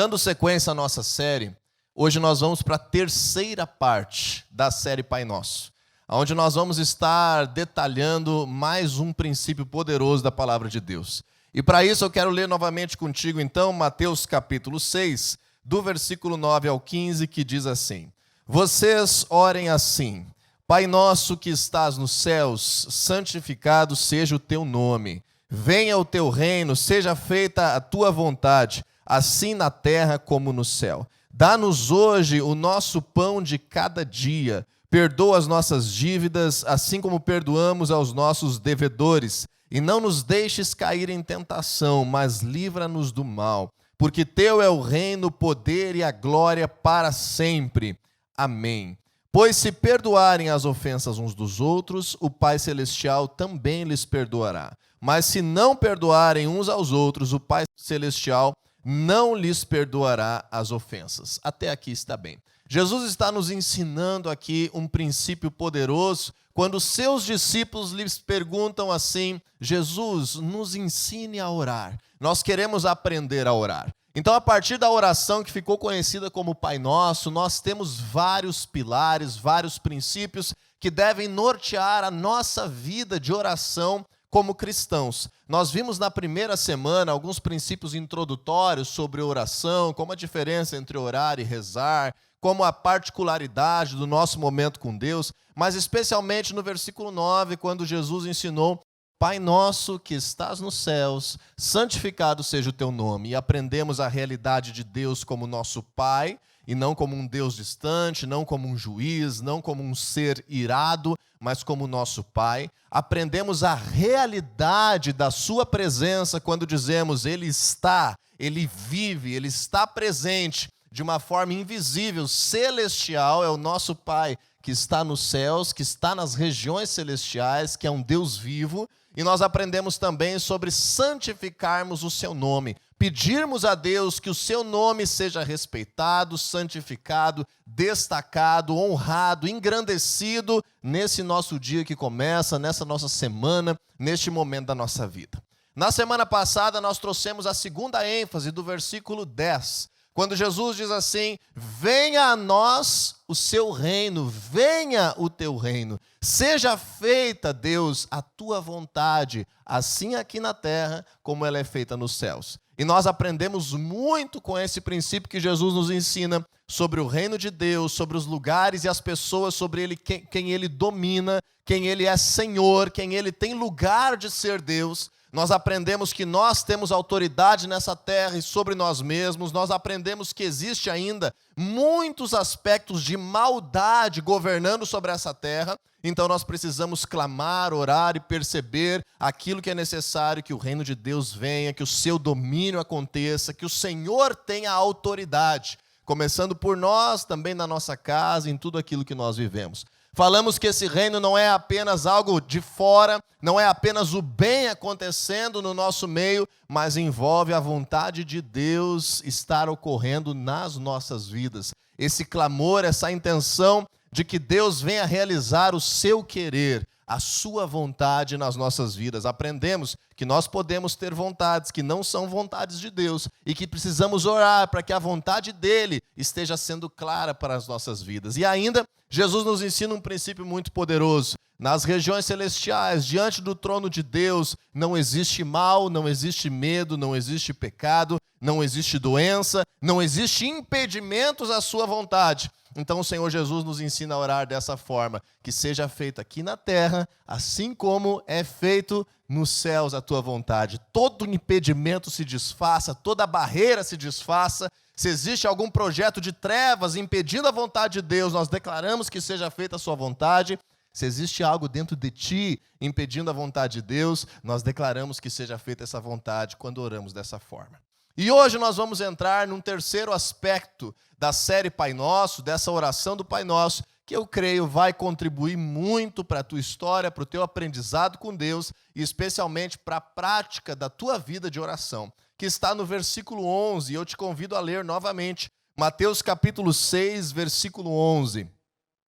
Dando sequência à nossa série, hoje nós vamos para a terceira parte da série Pai Nosso, onde nós vamos estar detalhando mais um princípio poderoso da Palavra de Deus. E para isso eu quero ler novamente contigo, então, Mateus capítulo 6, do versículo 9 ao 15, que diz assim: Vocês orem assim: Pai nosso que estás nos céus, santificado seja o teu nome. Venha o teu reino, seja feita a tua vontade, assim na terra como no céu. Dá-nos hoje o nosso pão de cada dia. Perdoa as nossas dívidas, assim como perdoamos aos nossos devedores. E não nos deixes cair em tentação, mas livra-nos do mal. Porque teu é o reino, o poder e a glória para sempre. Amém. Pois se perdoarem as ofensas uns dos outros, o Pai Celestial também lhes perdoará. Mas se não perdoarem uns aos outros, o Pai Celestial não lhes perdoará as ofensas. Até aqui está bem. Jesus está nos ensinando aqui um princípio poderoso, quando seus discípulos lhes perguntam assim: Jesus, nos ensine a orar. Nós queremos aprender a orar. Então, a partir da oração que ficou conhecida como Pai Nosso, nós temos vários pilares, vários princípios que devem nortear a nossa vida de oração como cristãos. Nós vimos na primeira semana alguns princípios introdutórios sobre oração, como a diferença entre orar e rezar, como a particularidade do nosso momento com Deus, mas especialmente no versículo 9, quando Jesus ensinou: Pai nosso que estás nos céus, santificado seja o teu nome. E aprendemos a realidade de Deus como nosso Pai, e não como um Deus distante, não como um juiz, não como um ser irado, mas como nosso Pai. Aprendemos a realidade da sua presença quando dizemos: Ele está, Ele vive, Ele está presente de uma forma invisível, celestial. É o nosso Pai que está nos céus, que está nas regiões celestiais, que é um Deus vivo. E nós aprendemos também sobre santificarmos o seu nome, pedirmos a Deus que o seu nome seja respeitado, santificado, destacado, honrado, engrandecido nesse nosso dia que começa, nessa nossa semana, neste momento da nossa vida. Na semana passada nós trouxemos a segunda ênfase do versículo 10, quando Jesus diz assim: venha a nós o seu reino, venha o teu reino. Seja feita, Deus, a tua vontade, assim aqui na terra como ela é feita nos céus. E nós aprendemos muito com esse princípio que Jesus nos ensina sobre o reino de Deus, sobre os lugares e as pessoas, sobre ele, quem ele domina, quem ele é Senhor, quem ele tem lugar de ser Deus. Nós aprendemos que nós temos autoridade nessa terra e sobre nós mesmos. Nós aprendemos que existe ainda muitos aspectos de maldade governando sobre essa terra. Então nós precisamos clamar, orar e perceber aquilo que é necessário, que o reino de Deus venha, que o seu domínio aconteça, que o Senhor tenha autoridade, começando por nós, também na nossa casa, em tudo aquilo que nós vivemos. Falamos que esse reino não é apenas algo de fora, não é apenas o bem acontecendo no nosso meio, mas envolve a vontade de Deus estar ocorrendo nas nossas vidas. Esse clamor, essa intenção de que Deus venha realizar o seu querer, a sua vontade nas nossas vidas. Aprendemos que nós podemos ter vontades que não são vontades de Deus e que precisamos orar para que a vontade dele esteja sendo clara para as nossas vidas. E ainda, Jesus nos ensina um princípio muito poderoso. Nas regiões celestiais, diante do trono de Deus, não existe mal, não existe medo, não existe pecado, não existe doença, não existe impedimentos à sua vontade. Então o Senhor Jesus nos ensina a orar dessa forma: que seja feito aqui na terra, assim como é feito nos céus a tua vontade. Todo impedimento se desfaça, toda barreira se desfaça. Se existe algum projeto de trevas impedindo a vontade de Deus, nós declaramos que seja feita a sua vontade. Se existe algo dentro de ti impedindo a vontade de Deus, nós declaramos que seja feita essa vontade quando oramos dessa forma. E hoje nós vamos entrar num terceiro aspecto da série Pai Nosso, dessa oração do Pai Nosso, que eu creio vai contribuir muito para a tua história, para o teu aprendizado com Deus e especialmente para a prática da tua vida de oração, que está no versículo 11, e eu te convido a ler novamente, Mateus capítulo 6, versículo 11.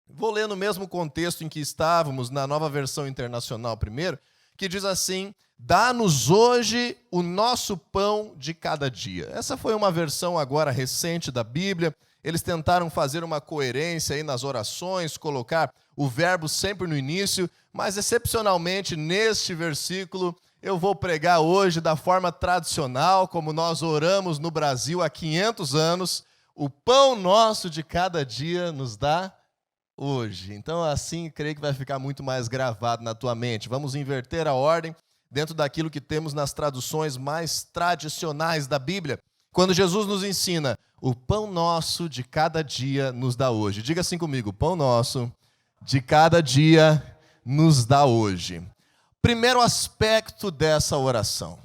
Vou ler no mesmo contexto em que estávamos, na Nova Versão Internacional primeiro, que diz assim: dá-nos hoje o nosso pão de cada dia. Essa foi uma versão agora recente da Bíblia. Eles tentaram fazer uma coerência aí nas orações, colocar o verbo sempre no início, mas excepcionalmente neste versículo eu vou pregar hoje da forma tradicional, como nós oramos no Brasil há 500 anos. O pão nosso de cada dia nos dá hoje. Então assim, creio que vai ficar muito mais gravado na tua mente. Vamos inverter a ordem dentro daquilo que temos nas traduções mais tradicionais da Bíblia. Quando Jesus nos ensina, o pão nosso de cada dia nos dá hoje. Diga assim comigo: o pão nosso de cada dia nos dá hoje. Primeiro aspecto dessa oração.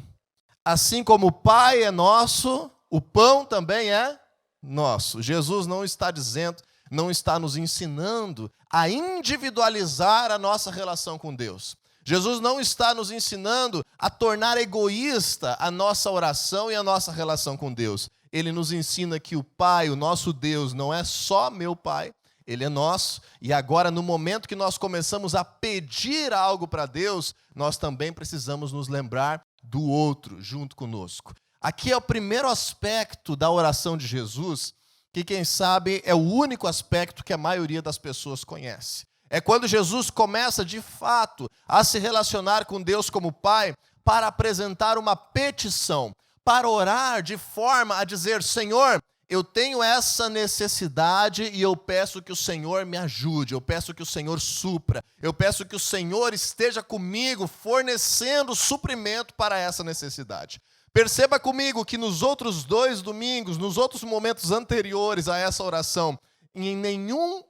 Assim como o Pai é nosso, o pão também é nosso. Jesus não está dizendo, não está nos ensinando a individualizar a nossa relação com Deus. Jesus não está nos ensinando a tornar egoísta a nossa oração e a nossa relação com Deus. Ele nos ensina que o Pai, o nosso Deus, não é só meu Pai, Ele é nosso. E agora, no momento que nós começamos a pedir algo para Deus, nós também precisamos nos lembrar do outro junto conosco. Aqui é o primeiro aspecto da oração de Jesus, que quem sabe é o único aspecto que a maioria das pessoas conhece. É quando Jesus começa, de fato, a se relacionar com Deus como Pai para apresentar uma petição, para orar de forma a dizer: Senhor, eu tenho essa necessidade e eu peço que o Senhor me ajude, eu peço que o Senhor supra, eu peço que o Senhor esteja comigo, fornecendo suprimento para essa necessidade. Perceba comigo que nos outros 2 domingos, nos outros momentos anteriores a essa oração, em nenhum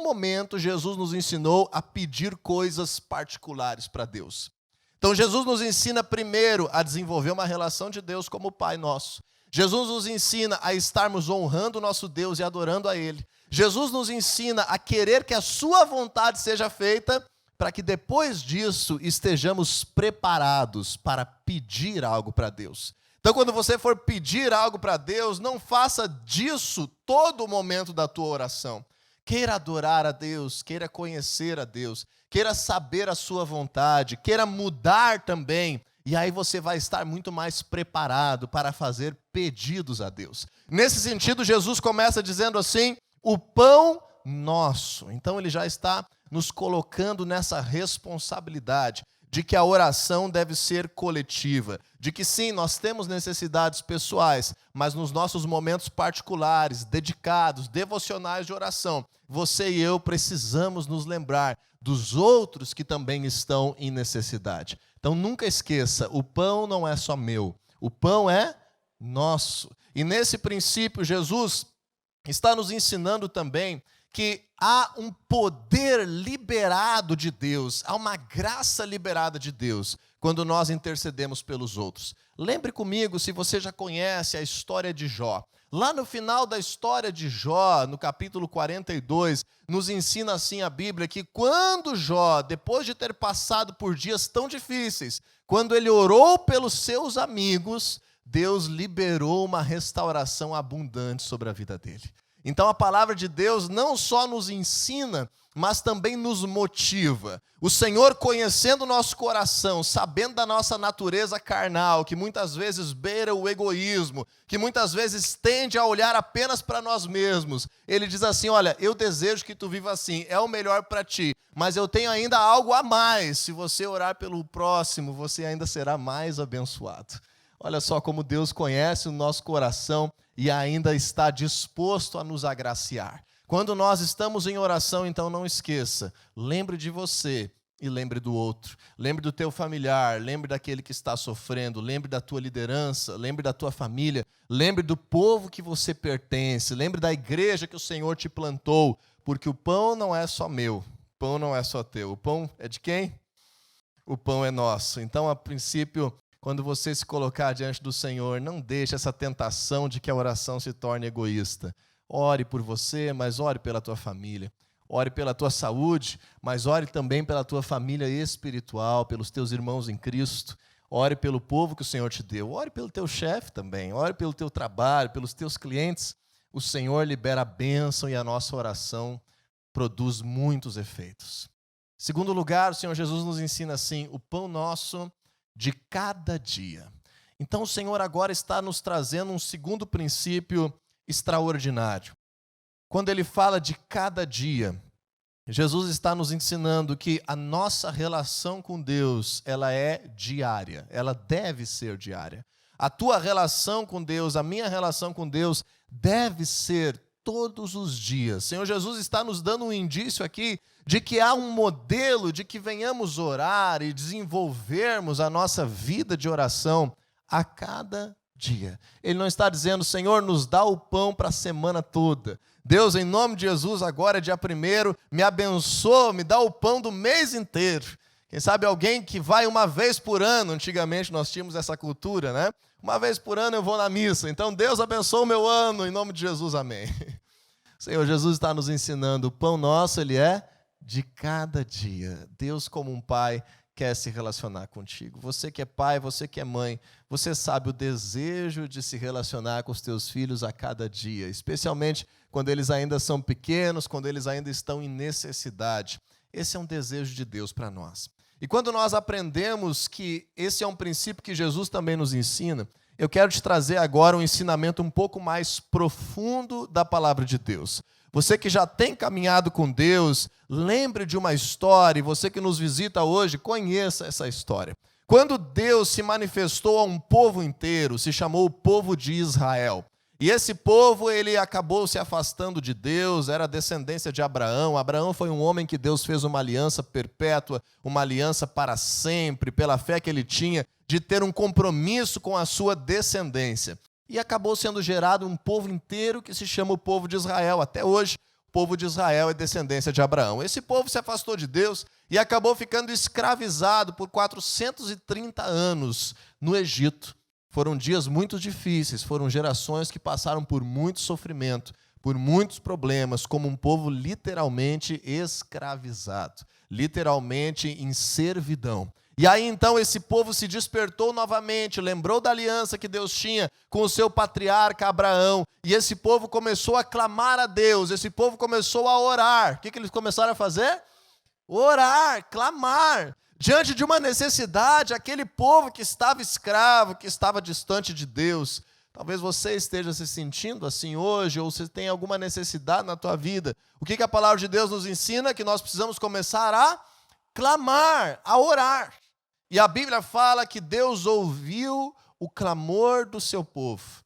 momento Jesus nos ensinou a pedir coisas particulares para Deus. Então Jesus nos ensina primeiro a desenvolver uma relação de Deus como Pai nosso. Jesus nos ensina a estarmos honrando o nosso Deus e adorando a Ele. Jesus nos ensina a querer que a sua vontade seja feita, para que depois disso estejamos preparados para pedir algo para Deus. Então, quando você for pedir algo para Deus, não faça disso todo o momento da tua oração. Queira adorar a Deus, queira conhecer a Deus, queira saber a sua vontade, queira mudar também. E aí você vai estar muito mais preparado para fazer pedidos a Deus. Nesse sentido, Jesus começa dizendo assim: o pão nosso. Então ele já está nos colocando nessa responsabilidade de que a oração deve ser coletiva, de que sim, nós temos necessidades pessoais, mas nos nossos momentos particulares, dedicados, devocionais de oração, você e eu precisamos nos lembrar dos outros que também estão em necessidade. Então nunca esqueça, o pão não é só meu, o pão é nosso. E nesse princípio, Jesus está nos ensinando também que há um poder liberado de Deus, há uma graça liberada de Deus quando nós intercedemos pelos outros. Lembre comigo, se você já conhece a história de Jó. Lá no final da história de Jó, no capítulo 42, nos ensina assim a Bíblia que quando Jó, depois de ter passado por dias tão difíceis, quando ele orou pelos seus amigos, Deus liberou uma restauração abundante sobre a vida dele. Então a palavra de Deus não só nos ensina, mas também nos motiva. O Senhor, conhecendo o nosso coração, sabendo da nossa natureza carnal, que muitas vezes beira o egoísmo, que muitas vezes tende a olhar apenas para nós mesmos, Ele diz assim: olha, eu desejo que tu viva assim, é o melhor para ti, mas eu tenho ainda algo a mais. Se você orar pelo próximo, você ainda será mais abençoado. Olha só como Deus conhece o nosso coração e ainda está disposto a nos agraciar. Quando nós estamos em oração, então não esqueça, lembre de você e lembre do outro. Lembre do teu familiar, lembre daquele que está sofrendo, lembre da tua liderança, lembre da tua família, lembre do povo que você pertence, lembre da igreja que o Senhor te plantou, porque o pão não é só meu, o pão não é só teu. O pão é de quem? O pão é nosso. Então, a princípio, quando você se colocar diante do Senhor, não deixe essa tentação de que a oração se torne egoísta. Ore por você, mas ore pela tua família. Ore pela tua saúde, mas ore também pela tua família espiritual, pelos teus irmãos em Cristo. Ore pelo povo que o Senhor te deu. Ore pelo teu chefe também. Ore pelo teu trabalho, pelos teus clientes. O Senhor libera a bênção e a nossa oração produz muitos efeitos. Segundo lugar, o Senhor Jesus nos ensina assim, o pão nosso de cada dia. Então o Senhor agora está nos trazendo um segundo princípio extraordinário. Quando Ele fala de cada dia, Jesus está nos ensinando que a nossa relação com Deus, ela é diária, ela deve ser diária. A tua relação com Deus, a minha relação com Deus, deve ser todos os dias. O Senhor Jesus está nos dando um indício aqui de que há um modelo de que venhamos orar e desenvolvermos a nossa vida de oração a cada dia. Ele não está dizendo, Senhor, nos dá o pão para a semana toda. Deus, em nome de Jesus, agora é dia 1º, me abençoa, me dá o pão do mês inteiro. Quem sabe alguém que vai uma vez por ano, antigamente nós tínhamos essa cultura, né? Uma vez por ano eu vou na missa, então Deus abençoa o meu ano, em nome de Jesus, amém. Senhor, Jesus está nos ensinando, o pão nosso, ele é de cada dia. Deus, como um pai, quer se relacionar contigo. Você que é pai, você que é mãe, você sabe o desejo de se relacionar com os teus filhos a cada dia, especialmente quando eles ainda são pequenos, quando eles ainda estão em necessidade. Esse é um desejo de Deus para nós. E quando nós aprendemos que esse é um princípio que Jesus também nos ensina, eu quero te trazer agora um ensinamento um pouco mais profundo da palavra de Deus. Você que já tem caminhado com Deus, lembre de uma história, e você que nos visita hoje, conheça essa história. Quando Deus se manifestou a um povo inteiro, se chamou o povo de Israel. E esse povo, ele acabou se afastando de Deus, era descendência de Abraão. Abraão foi um homem que Deus fez uma aliança perpétua, uma aliança para sempre, pela fé que ele tinha, de ter um compromisso com a sua descendência. E acabou sendo gerado um povo inteiro que se chama o povo de Israel. Até hoje, o povo de Israel é descendência de Abraão. Esse povo se afastou de Deus e acabou ficando escravizado por 430 anos no Egito. Foram dias muito difíceis, foram gerações que passaram por muito sofrimento, por muitos problemas, como um povo literalmente escravizado, literalmente em servidão. E aí então esse povo se despertou novamente, lembrou da aliança que Deus tinha com o seu patriarca Abraão, e esse povo começou a clamar a Deus, esse povo começou a orar. O que eles começaram a fazer? Orar, clamar. Diante de uma necessidade, aquele povo que estava escravo, que estava distante de Deus. Talvez você esteja se sentindo assim hoje, ou você tenha alguma necessidade na tua vida. O que a palavra de Deus nos ensina? Que nós precisamos começar a clamar, a orar. E a Bíblia fala que Deus ouviu o clamor do seu povo.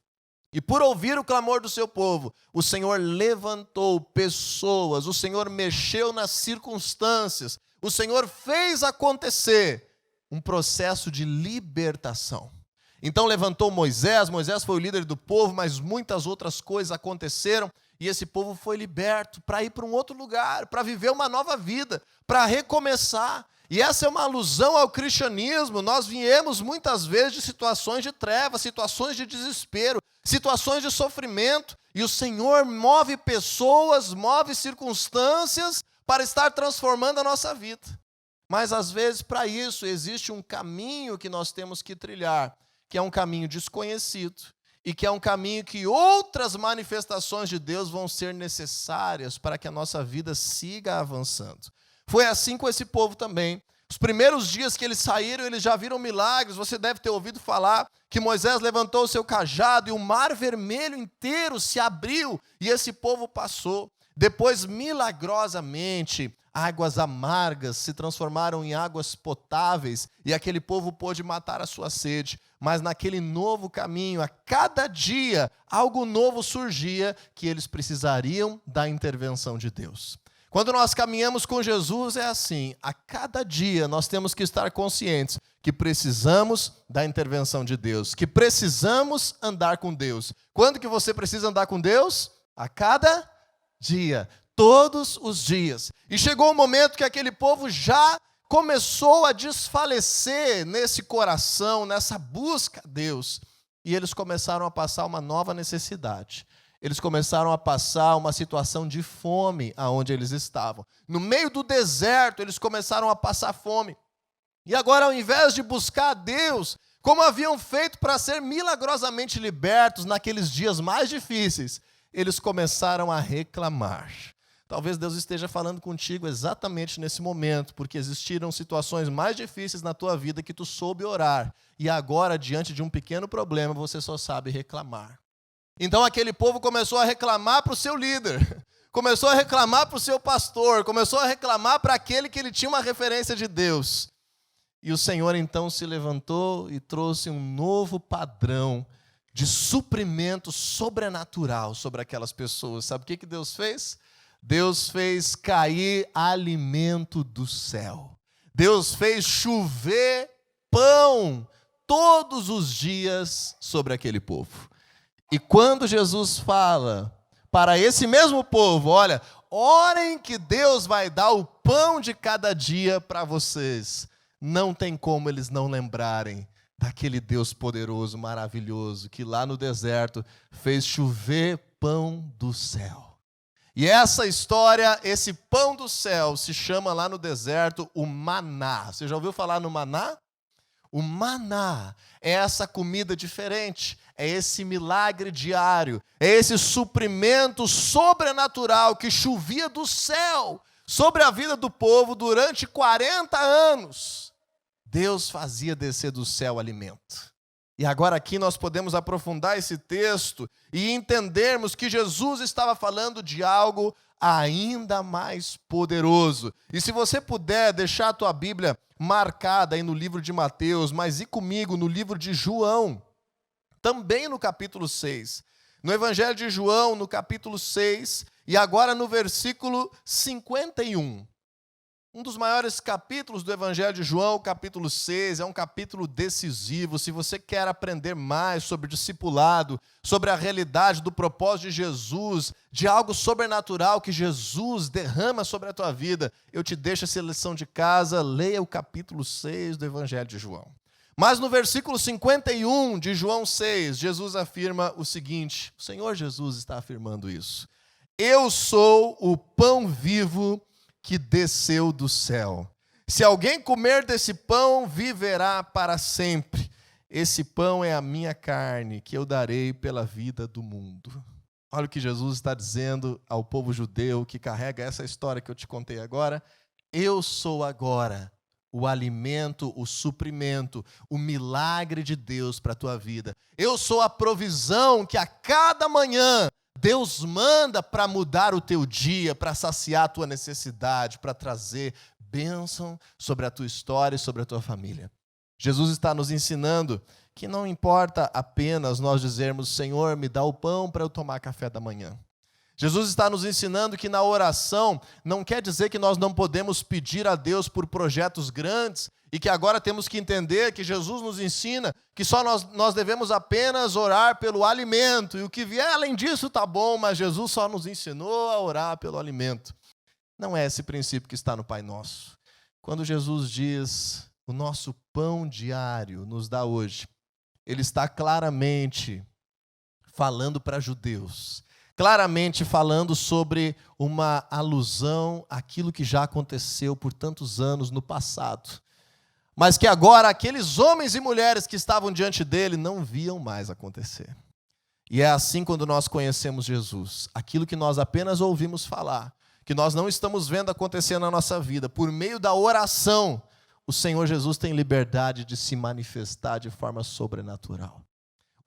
E por ouvir o clamor do seu povo, o Senhor levantou pessoas, o Senhor mexeu nas circunstâncias, o Senhor fez acontecer um processo de libertação. Então levantou Moisés foi o líder do povo, mas muitas outras coisas aconteceram e esse povo foi liberto para ir para um outro lugar, para viver uma nova vida, para recomeçar. E essa é uma alusão ao cristianismo. Nós viemos muitas vezes de situações de trevas, situações de desespero, situações de sofrimento, e o Senhor move pessoas, move circunstâncias para estar transformando a nossa vida. Mas às vezes para isso existe um caminho que nós temos que trilhar, que é um caminho desconhecido, e que é um caminho que outras manifestações de Deus vão ser necessárias para que a nossa vida siga avançando. Foi assim com esse povo também. Os primeiros dias que eles saíram, eles já viram milagres. Você deve ter ouvido falar que Moisés levantou o seu cajado e o mar vermelho inteiro se abriu e esse povo passou. Depois, milagrosamente, águas amargas se transformaram em águas potáveis e aquele povo pôde matar a sua sede. Mas naquele novo caminho, a cada dia, algo novo surgia que eles precisariam da intervenção de Deus. Quando nós caminhamos com Jesus é assim, a cada dia nós temos que estar conscientes que precisamos da intervenção de Deus, que precisamos andar com Deus. Quando que você precisa andar com Deus? A cada dia, todos os dias. E chegou um momento que aquele povo já começou a desfalecer nesse coração, nessa busca a Deus. E eles começaram a passar uma nova necessidade. Eles começaram a passar uma situação de fome aonde eles estavam. No meio do deserto, eles começaram a passar fome. E agora, ao invés de buscar a Deus, como haviam feito para ser milagrosamente libertos naqueles dias mais difíceis, eles começaram a reclamar. Talvez Deus esteja falando contigo exatamente nesse momento, porque existiram situações mais difíceis na tua vida que tu soube orar, e agora, diante de um pequeno problema, você só sabe reclamar. Então aquele povo começou a reclamar para o seu líder, começou a reclamar para o seu pastor, começou a reclamar para aquele que ele tinha uma referência de Deus. E o Senhor então se levantou e trouxe um novo padrão de suprimento sobrenatural sobre aquelas pessoas. Sabe o que Deus fez? Deus fez cair alimento do céu. Deus fez chover pão todos os dias sobre aquele povo. E quando Jesus fala para esse mesmo povo, olha, orem que Deus vai dar o pão de cada dia para vocês. Não tem como eles não lembrarem daquele Deus poderoso, maravilhoso, que lá no deserto fez chover pão do céu. E essa história, esse pão do céu, se chama lá no deserto o maná. Você já ouviu falar no maná? O maná é essa comida diferente, é esse milagre diário, é esse suprimento sobrenatural que chovia do céu sobre a vida do povo durante 40 anos. Deus fazia descer do céu alimento. E agora aqui nós podemos aprofundar esse texto e entendermos que Jesus estava falando de algo ainda mais poderoso. E se você puder deixar a tua Bíblia marcada aí no livro de Mateus, mas ir comigo no livro de João, também no capítulo 6. No Evangelho de João, no capítulo 6, e agora no versículo 51. Um dos maiores capítulos do Evangelho de João, capítulo 6, é um capítulo decisivo. Se você quer aprender mais sobre discipulado, sobre a realidade do propósito de Jesus, de algo sobrenatural que Jesus derrama sobre a tua vida, eu te deixo essa lição de casa, leia o capítulo 6 do Evangelho de João. Mas no versículo 51 de João 6, Jesus afirma o seguinte, o Senhor Jesus está afirmando isso: eu sou o pão vivo que desceu do céu. Se alguém comer desse pão, viverá para sempre. Esse pão é a minha carne, que eu darei pela vida do mundo. Olha o que Jesus está dizendo ao povo judeu que carrega essa história que eu te contei agora. Eu sou agora o alimento, o suprimento, o milagre de Deus para a tua vida. Eu sou a provisão que a cada manhã Deus manda para mudar o teu dia, para saciar a tua necessidade, para trazer bênção sobre a tua história e sobre a tua família. Jesus está nos ensinando que não importa apenas nós dizermos, Senhor, me dá o pão para eu tomar café da manhã. Jesus está nos ensinando que na oração não quer dizer que nós não podemos pedir a Deus por projetos grandes e que agora temos que entender que Jesus nos ensina que só nós devemos apenas orar pelo alimento e o que vier além disso está bom, mas Jesus só nos ensinou a orar pelo alimento. Não é esse princípio que está no Pai Nosso. Quando Jesus diz, o nosso pão diário nos dá hoje, ele está claramente falando para judeus, claramente falando sobre uma alusão àquilo que já aconteceu por tantos anos no passado, mas que agora aqueles homens e mulheres que estavam diante dele não viam mais acontecer. E é assim quando nós conhecemos Jesus, aquilo que nós apenas ouvimos falar, que nós não estamos vendo acontecer na nossa vida, por meio da oração, o Senhor Jesus tem liberdade de se manifestar de forma sobrenatural.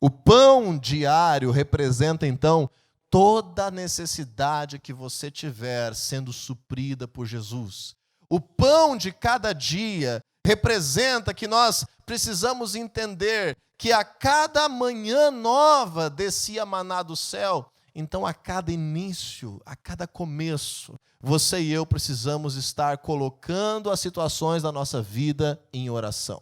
O pão diário representa então toda a necessidade que você tiver sendo suprida por Jesus. O pão de cada dia representa que nós precisamos entender que a cada manhã nova descia maná do céu. Então, a cada início, a cada começo, você e eu precisamos estar colocando as situações da nossa vida em oração.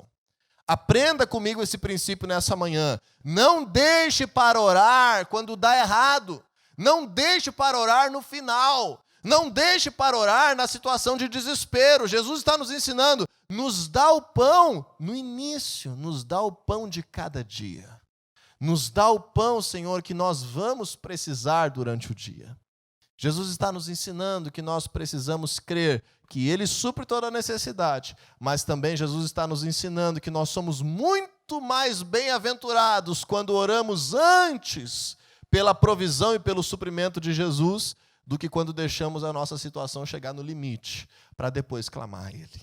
Aprenda comigo esse princípio nessa manhã. Não deixe para orar quando dá errado. Não deixe para orar no final. Não deixe para orar na situação de desespero. Jesus está nos ensinando, nos dá o pão no início, nos dá o pão de cada dia. Nos dá o pão, Senhor, que nós vamos precisar durante o dia. Jesus está nos ensinando que nós precisamos crer que Ele supre toda a necessidade, mas também Jesus está nos ensinando que nós somos muito mais bem-aventurados quando oramos antes pela provisão e pelo suprimento de Jesus do que quando deixamos a nossa situação chegar no limite, para depois clamar a Ele.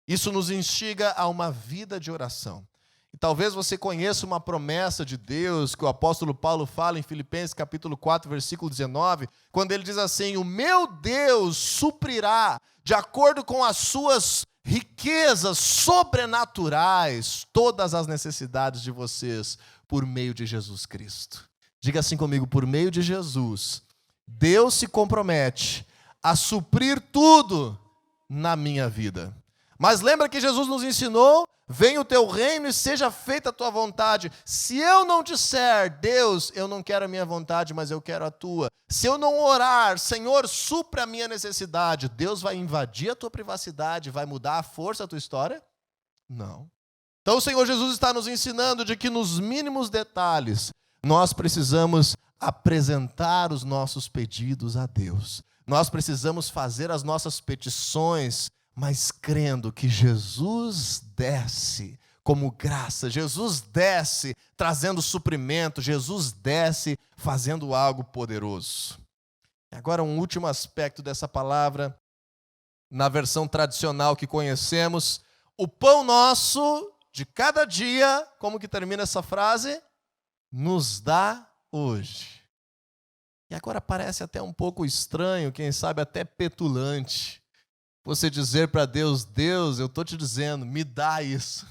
Isso nos instiga a uma vida de oração. E talvez você conheça uma promessa de Deus que o apóstolo Paulo fala em Filipenses capítulo 4, versículo 19, quando ele diz assim: o meu Deus suprirá, de acordo com as suas riquezas sobrenaturais, todas as necessidades de vocês, por meio de Jesus Cristo. Diga assim comigo: por meio de Jesus, Deus se compromete a suprir tudo na minha vida. Mas lembra que Jesus nos ensinou: venha o teu reino e seja feita a tua vontade. Se eu não disser: Deus, eu não quero a minha vontade, mas eu quero a tua. Se eu não orar: Senhor, supra a minha necessidade, Deus vai invadir a tua privacidade, vai mudar a força da tua história? Não. Então o Senhor Jesus está nos ensinando de que nos mínimos detalhes nós precisamos apresentar os nossos pedidos a Deus. Nós precisamos fazer as nossas petições, mas crendo que Jesus desce como graça, Jesus desce trazendo suprimento, Jesus desce fazendo algo poderoso. Agora, um último aspecto dessa palavra, na versão tradicional que conhecemos: o pão nosso de cada dia, como que termina essa frase? Nos dá hoje. E agora parece até um pouco estranho, quem sabe até petulante, você dizer para Deus: Deus, eu estou te dizendo, me dá isso.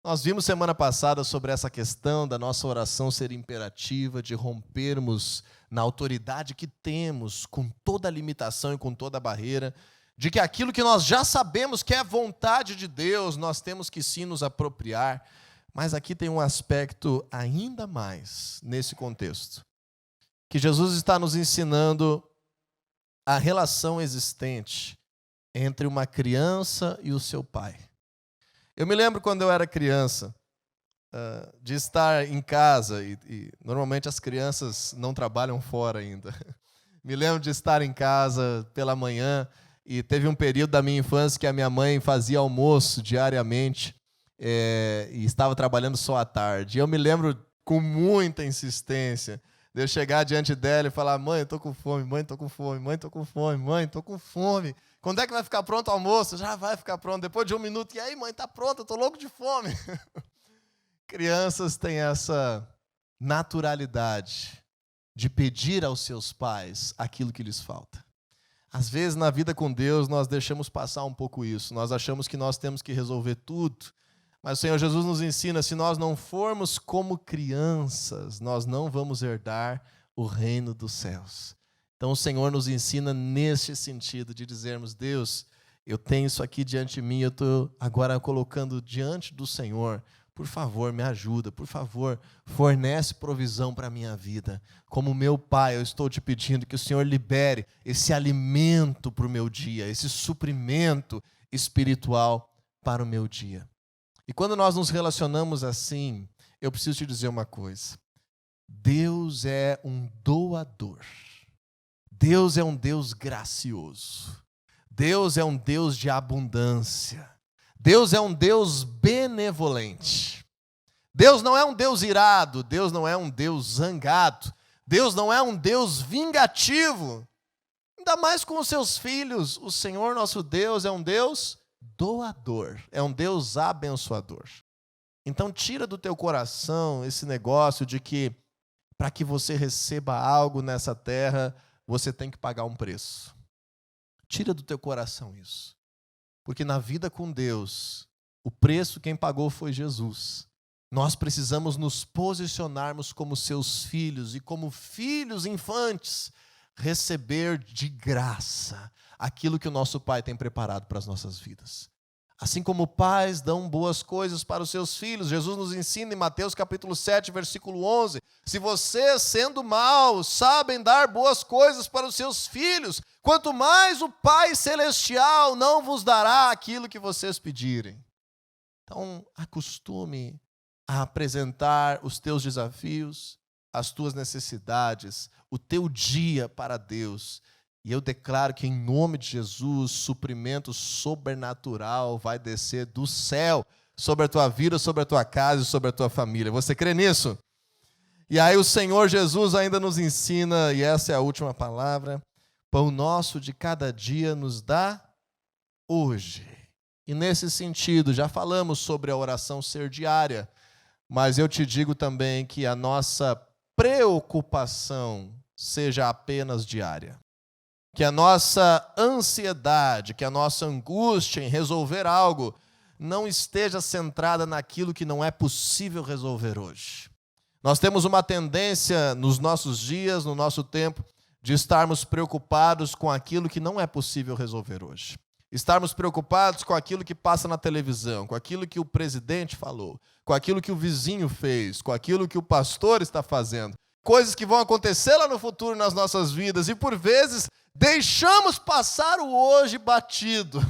Nós vimos semana passada sobre essa questão da nossa oração ser imperativa, de rompermos na autoridade que temos, com toda a limitação e com toda a barreira, de que aquilo que nós já sabemos que é vontade de Deus, nós temos que sim nos apropriar. Mas aqui tem um aspecto ainda mais nesse contexto, que Jesus está nos ensinando a relação existente entre uma criança e o seu pai. Eu me lembro quando eu era criança, de estar em casa, e normalmente as crianças não trabalham fora ainda. Me lembro de estar em casa pela manhã, e teve um período da minha infância que a minha mãe fazia almoço diariamente, e estava trabalhando só à tarde. E eu me lembro com muita insistência de eu chegar diante dela e falar: mãe, eu estou com fome, mãe, estou com fome, mãe, estou com fome, mãe, estou com fome. Quando é que vai ficar pronto o almoço? Já vai ficar pronto. Depois de 1 minuto, e aí, mãe, está pronto, eu estou louco de fome. Crianças têm essa naturalidade de pedir aos seus pais aquilo que lhes falta. Às vezes, na vida com Deus, nós deixamos passar um pouco isso. Nós achamos que nós temos que resolver tudo. Mas o Senhor Jesus nos ensina: se nós não formos como crianças, nós não vamos herdar o reino dos céus. Então o Senhor nos ensina nesse sentido de dizermos: Deus, eu tenho isso aqui diante de mim, eu estou agora colocando diante do Senhor. Por favor, me ajuda, por favor, fornece provisão para a minha vida. Como meu Pai, eu estou te pedindo que o Senhor libere esse alimento para o meu dia, esse suprimento espiritual para o meu dia. E quando nós nos relacionamos assim, eu preciso te dizer uma coisa: Deus é um doador. Deus é um Deus gracioso. Deus é um Deus de abundância. Deus é um Deus benevolente. Deus não é um Deus irado. Deus não é um Deus zangado. Deus não é um Deus vingativo. Ainda mais com os seus filhos. O Senhor nosso Deus é um Deus doador. É um Deus abençoador. Então tira do teu coração esse negócio de que para que você receba algo nessa terra, você tem que pagar um preço. Tira do teu coração isso. Porque na vida com Deus, o preço quem pagou foi Jesus. Nós precisamos nos posicionarmos como seus filhos e como filhos infantes, receber de graça aquilo que o nosso Pai tem preparado para as nossas vidas. Assim como pais dão boas coisas para os seus filhos, Jesus nos ensina em Mateus capítulo 7, versículo 11, se vocês, sendo maus, sabem dar boas coisas para os seus filhos, quanto mais o Pai Celestial não vos dará aquilo que vocês pedirem. Então, acostume a apresentar os teus desafios, as tuas necessidades, o teu dia para Deus. E eu declaro que, em nome de Jesus, suprimento sobrenatural vai descer do céu sobre a tua vida, sobre a tua casa e sobre a tua família. Você crê nisso? E aí o Senhor Jesus ainda nos ensina, e essa é a última palavra: pão nosso de cada dia nos dá hoje. E nesse sentido, já falamos sobre a oração ser diária, mas eu te digo também que a nossa preocupação seja apenas diária. Que a nossa ansiedade, que a nossa angústia em resolver algo não esteja centrada naquilo que não é possível resolver hoje. Nós temos uma tendência nos nossos dias, no nosso tempo, de estarmos preocupados com aquilo que não é possível resolver hoje. Estarmos preocupados com aquilo que passa na televisão, com aquilo que o presidente falou, com aquilo que o vizinho fez, com aquilo que o pastor está fazendo. Coisas que vão acontecer lá no futuro nas nossas vidas e, por vezes, deixamos passar o hoje batido,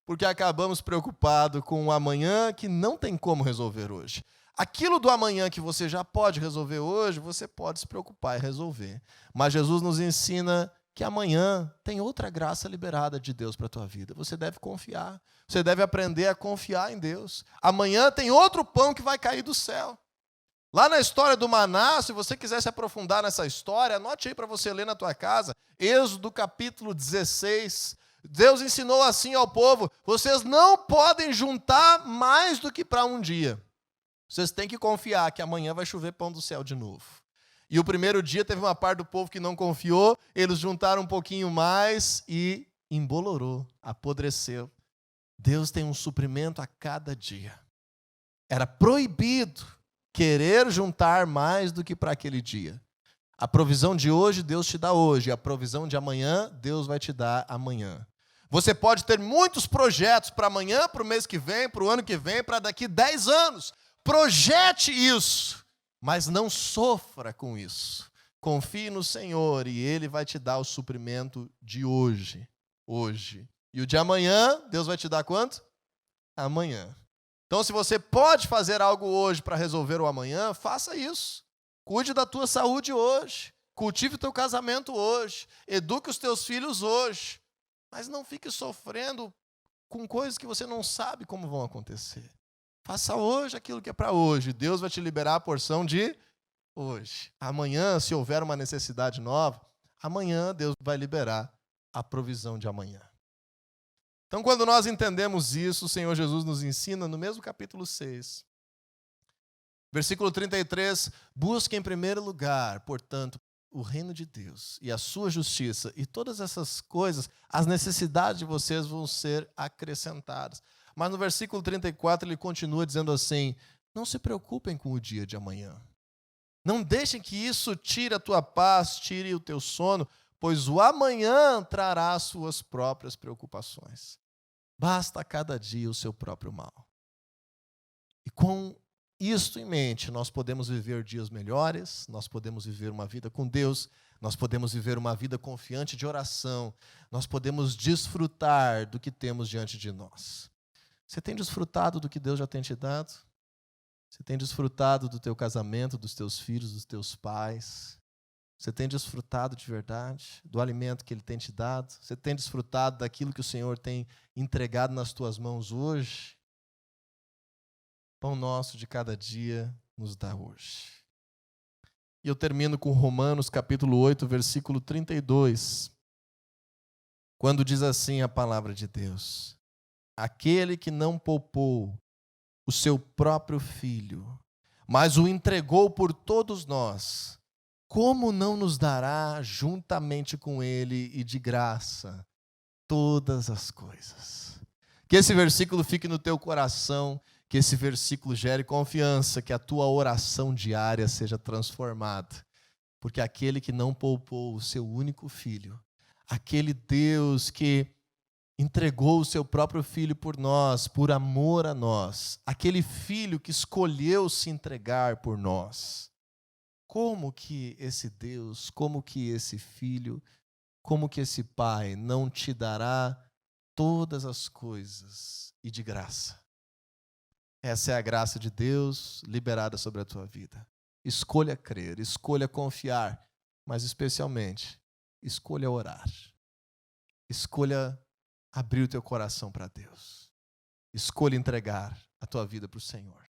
porque acabamos preocupados com o amanhã que não tem como resolver hoje. Aquilo do amanhã que você já pode resolver hoje, você pode se preocupar e resolver. Mas Jesus nos ensina que amanhã tem outra graça liberada de Deus para a tua vida. Você deve confiar. Você deve aprender a confiar em Deus. Amanhã tem outro pão que vai cair do céu. Lá na história do maná, se você quiser se aprofundar nessa história, anote aí para você ler na tua casa, Êxodo capítulo 16. Deus ensinou assim ao povo: vocês não podem juntar mais do que para um dia. Vocês têm que confiar que amanhã vai chover pão do céu de novo. E o primeiro dia teve uma parte do povo que não confiou, eles juntaram um pouquinho mais e embolorou, apodreceu. Deus tem um suprimento a cada dia. Era proibido querer juntar mais do que para aquele dia. A provisão de hoje, Deus te dá hoje. A provisão de amanhã, Deus vai te dar amanhã. Você pode ter muitos projetos para amanhã, para o mês que vem, para o ano que vem, para daqui 10 anos. Projete isso, mas não sofra com isso. Confie no Senhor e Ele vai te dar o suprimento de hoje. Hoje. E o de amanhã, Deus vai te dar quanto? Amanhã. Então, se você pode fazer algo hoje para resolver o amanhã, faça isso. Cuide da tua saúde hoje. Cultive o teu casamento hoje. Eduque os teus filhos hoje. Mas não fique sofrendo com coisas que você não sabe como vão acontecer. Faça hoje aquilo que é para hoje. Deus vai te liberar a porção de hoje. Amanhã, se houver uma necessidade nova, amanhã Deus vai liberar a provisão de amanhã. Então, quando nós entendemos isso, o Senhor Jesus nos ensina no mesmo capítulo 6. Versículo 33, busque em primeiro lugar, portanto, o reino de Deus e a sua justiça, e todas essas coisas, as necessidades de vocês vão ser acrescentadas. Mas no versículo 34 ele continua dizendo assim: não se preocupem com o dia de amanhã. Não deixem que isso tire a tua paz, tire o teu sono, pois o amanhã trará as suas próprias preocupações. Basta a cada dia o seu próprio mal. E com isto em mente, nós podemos viver dias melhores, nós podemos viver uma vida com Deus, nós podemos viver uma vida confiante de oração, nós podemos desfrutar do que temos diante de nós. Você tem desfrutado do que Deus já tem te dado? Você tem desfrutado do teu casamento, dos teus filhos, dos teus pais? Você tem desfrutado de verdade do alimento que Ele tem te dado? Você tem desfrutado daquilo que o Senhor tem entregado nas tuas mãos hoje? Pão nosso de cada dia nos dá hoje. E eu termino com Romanos capítulo 8, versículo 32, quando diz assim a palavra de Deus: aquele que não poupou o seu próprio filho, mas o entregou por todos nós, como não nos dará juntamente com ele e de graça todas as coisas? Que esse versículo fique no teu coração, que esse versículo gere confiança, que a tua oração diária seja transformada. Porque aquele que não poupou o seu único filho, aquele Deus que entregou o seu próprio filho por nós, por amor a nós, aquele filho que escolheu se entregar por nós, como que esse Deus, como que esse filho, como que esse pai não te dará todas as coisas e de graça? Essa é a graça de Deus liberada sobre a tua vida. Escolha crer, escolha confiar, mas especialmente, escolha orar. Escolha abrir o teu coração para Deus. Escolha entregar a tua vida para o Senhor.